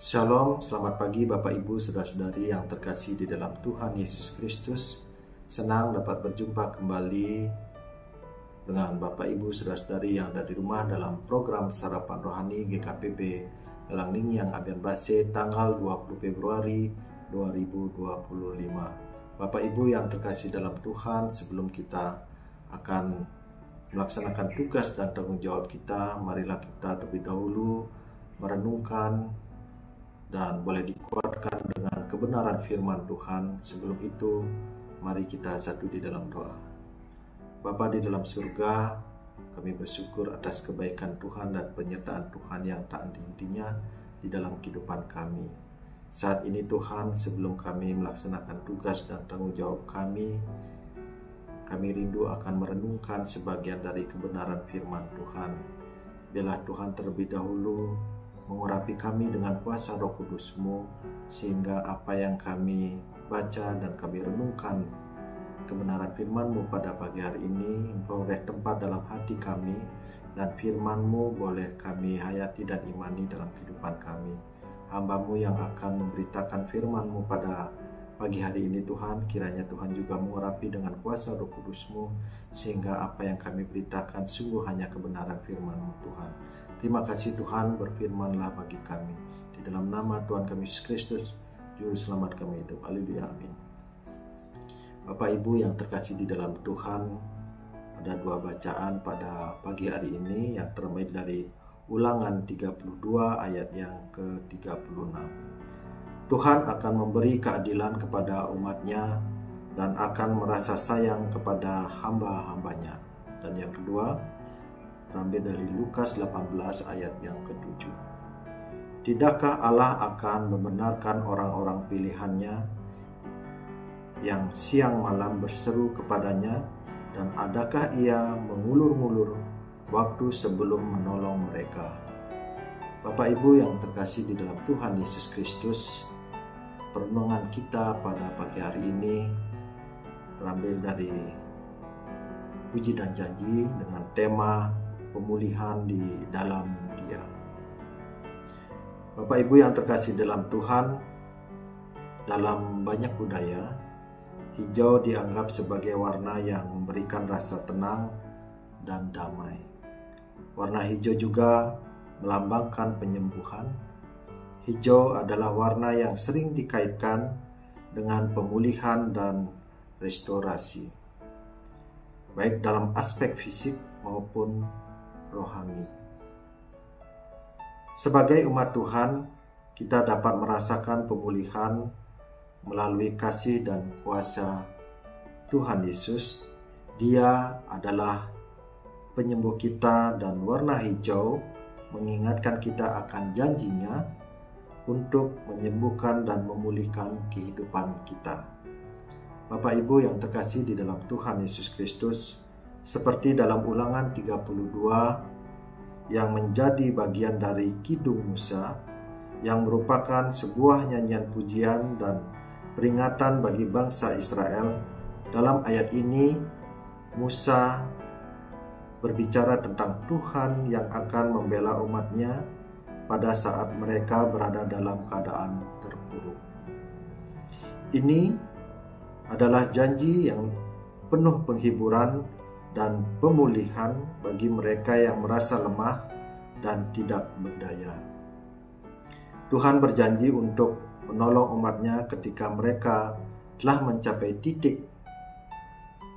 Shalom, selamat pagi Bapak Ibu Saudara-saudari yang terkasih di dalam Tuhan Yesus Kristus. Senang dapat berjumpa kembali dengan Bapak Ibu Saudara-saudari yang ada di rumah dalam program Sarapan Rohani GKPB Elang Ning yang Abian Base tanggal 20 Februari 2025. Bapak Ibu yang terkasih dalam Tuhan, sebelum kita akan melaksanakan tugas dan tanggung jawab kita, marilah kita terlebih dahulu merenungkan dan boleh dikuatkan dengan kebenaran firman Tuhan. Sebelum itu, mari kita satu di dalam doa. Bapa di dalam surga, kami bersyukur atas kebaikan Tuhan dan penyertaan Tuhan yang tak henti-hentinya di dalam kehidupan kami. Saat ini Tuhan, sebelum kami melaksanakan tugas dan tanggung jawab kami rindu akan merenungkan sebagian dari kebenaran firman Tuhan. Biarlah Tuhan terlebih dahulu mengurapi kami dengan kuasa Roh Kudus-Mu, sehingga apa yang kami baca dan kami renungkan kebenaran firman-Mu pada pagi hari ini memperoleh tempat dalam hati kami, dan firman-Mu boleh kami hayati dan imani dalam kehidupan kami. Hamba-Mu yang akan memberitakan firman-Mu pada pagi hari ini Tuhan, kiranya Tuhan juga mengurapi dengan kuasa Roh Kudus-Mu, sehingga apa yang kami beritakan sungguh hanya kebenaran firman-Mu Tuhan. Terima kasih Tuhan, berfirmanlah bagi kami. Di dalam nama Tuhan kami Yesus Kristus, Juru Selamat kami hidup. Haleluya, amin. Bapak Ibu yang terkasih di dalam Tuhan, ada dua bacaan pada pagi hari ini yang terambil dari Ulangan 32 ayat yang ke-36. Tuhan akan memberi keadilan kepada umat-Nya dan akan merasa sayang kepada hamba-hambanya. Dan yang kedua, terambil dari Lukas 18 ayat yang ke-7. Tidakkah Allah akan membenarkan orang-orang pilihannya yang siang malam berseru kepadanya, dan adakah ia mengulur-ngulur waktu sebelum menolong mereka? Bapak Ibu yang terkasih di dalam Tuhan Yesus Kristus, perenungan kita pada pagi hari ini terambil dari Puji dan Janji dengan tema pemulihan di dalam Dia. Bapak Ibu yang terkasih dalam Tuhan, dalam banyak budaya, hijau dianggap sebagai warna yang memberikan rasa tenang dan damai. Warna hijau juga melambangkan penyembuhan. Hijau adalah warna yang sering dikaitkan dengan pemulihan dan restorasi, baik dalam aspek fisik maupun rohani. Sebagai umat Tuhan, kita dapat merasakan pemulihan melalui kasih dan kuasa Tuhan Yesus. Dia adalah penyembuh kita, dan warna hijau mengingatkan kita akan janjinya untuk menyembuhkan dan memulihkan kehidupan kita. Bapak Ibu yang terkasih di dalam Tuhan Yesus Kristus, seperti dalam Ulangan 32 yang menjadi bagian dari Kidung Musa, yang merupakan sebuah nyanyian pujian dan peringatan bagi bangsa Israel. Dalam ayat ini, Musa berbicara tentang Tuhan yang akan membela umatnya pada saat mereka berada dalam keadaan terpuruk. Ini adalah janji yang penuh penghiburan dan pemulihan bagi mereka yang merasa lemah dan tidak berdaya. Tuhan berjanji untuk menolong umatnya ketika mereka telah mencapai titik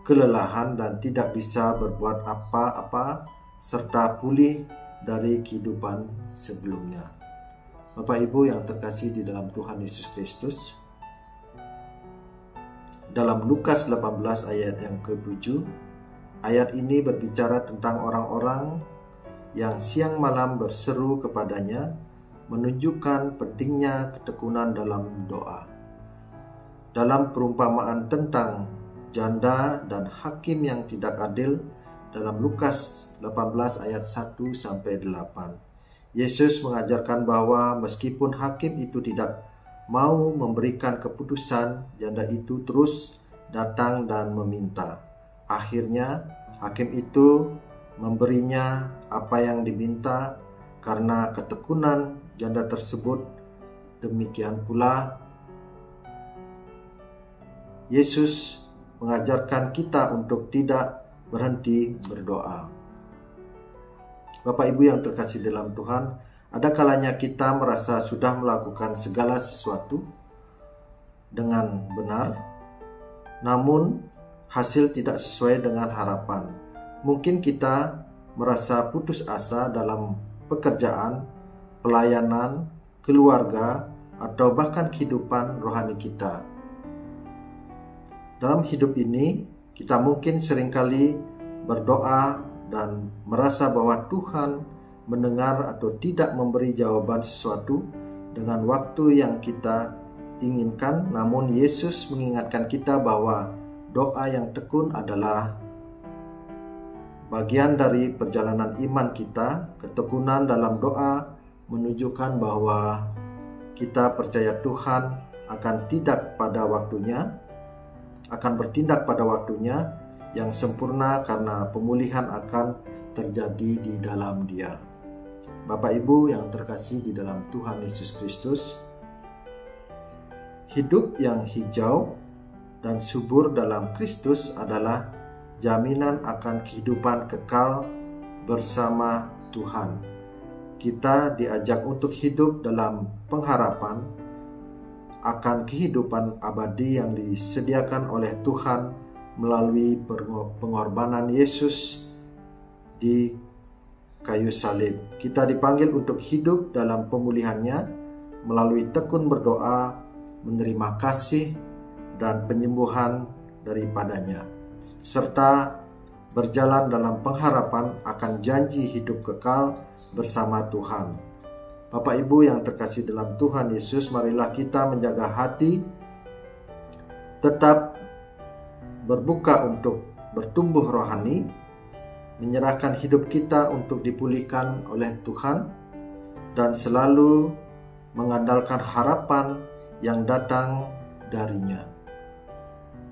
kelelahan dan tidak bisa berbuat apa-apa, serta pulih dari kehidupan sebelumnya. Bapak Ibu yang terkasih di dalam Tuhan Yesus Kristus, dalam Lukas 18 ayat yang ke-7, ayat ini berbicara tentang orang-orang yang siang malam berseru kepadanya, menunjukkan pentingnya ketekunan dalam doa. Dalam perumpamaan tentang janda dan hakim yang tidak adil dalam Lukas 18 ayat 1-8, Yesus mengajarkan bahwa meskipun hakim itu tidak mau memberikan keputusan, janda itu terus datang dan meminta. Akhirnya hakim itu memberinya apa yang diminta karena ketekunan janda tersebut demikian pula Yesus mengajarkan kita untuk tidak berhenti berdoa. Bapak Ibu yang terkasih dalam Tuhan, ada kalanya kita merasa sudah melakukan segala sesuatu dengan benar, namun hasil tidak sesuai dengan harapan. Mungkin kita merasa putus asa dalam pekerjaan, pelayanan, keluarga, atau bahkan kehidupan rohani kita. Dalam hidup ini, kita mungkin seringkali berdoa dan merasa bahwa Tuhan mendengar atau tidak memberi jawaban sesuatu dengan waktu yang kita inginkan. Namun Yesus mengingatkan kita bahwa doa yang tekun adalah bagian dari perjalanan iman kita. Ketekunan dalam doa menunjukkan bahwa kita percaya Tuhan akan bertindak pada waktunya yang sempurna, karena pemulihan akan terjadi di dalam Dia. Bapak Ibu yang terkasih di dalam Tuhan Yesus Kristus, hidup yang hijau dan subur dalam Kristus adalah jaminan akan kehidupan kekal bersama Tuhan. Kita diajak untuk hidup dalam pengharapan akan kehidupan abadi yang disediakan oleh Tuhan melalui pengorbanan Yesus di kayu salib. Kita dipanggil untuk hidup dalam pemulihannya melalui tekun berdoa, menerima kasih dan penyembuhan daripadanya, serta berjalan dalam pengharapan akan janji hidup kekal bersama Tuhan. Bapak Ibu yang terkasih dalam Tuhan Yesus, marilah kita menjaga hati, tetap berbuka untuk bertumbuh rohani, menyerahkan hidup kita untuk dipulihkan oleh Tuhan, dan selalu mengandalkan harapan yang datang darinya.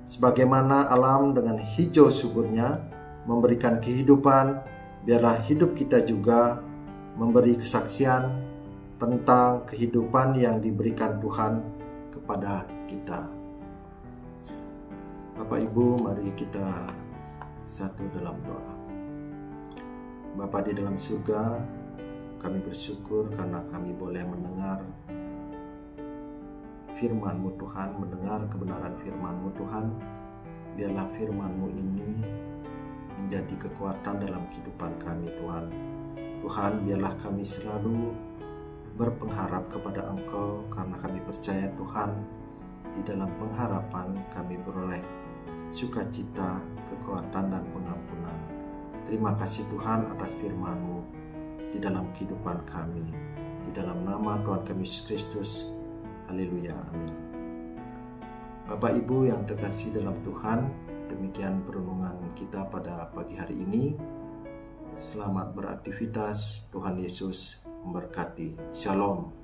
Sebagaimana alam dengan hijau suburnya memberikan kehidupan, biarlah hidup kita juga memberi kesaksian tentang kehidupan yang diberikan Tuhan kepada kita. Bapak Ibu, mari kita satu dalam doa. Bapa di dalam surga, kami bersyukur karena kami boleh mendengar firman-Mu Tuhan, mendengar kebenaran firman-Mu Tuhan. Biarlah firman-Mu ini menjadi kekuatan dalam kehidupan kami Tuhan. Tuhan, biarlah kami selalu berpengharap kepada Engkau, karena kami percaya Tuhan, di dalam pengharapan kami beroleh sukacita, kekuatan, dan pengampunan. Terima kasih Tuhan atas firman-Mu di dalam kehidupan kami. Di dalam nama Tuhan kami Yesus Kristus. Haleluya, amin. Bapak Ibu yang terkasih dalam Tuhan, demikian perenungan kita pada pagi hari ini. Selamat beraktivitas, Tuhan Yesus memberkati. Shalom.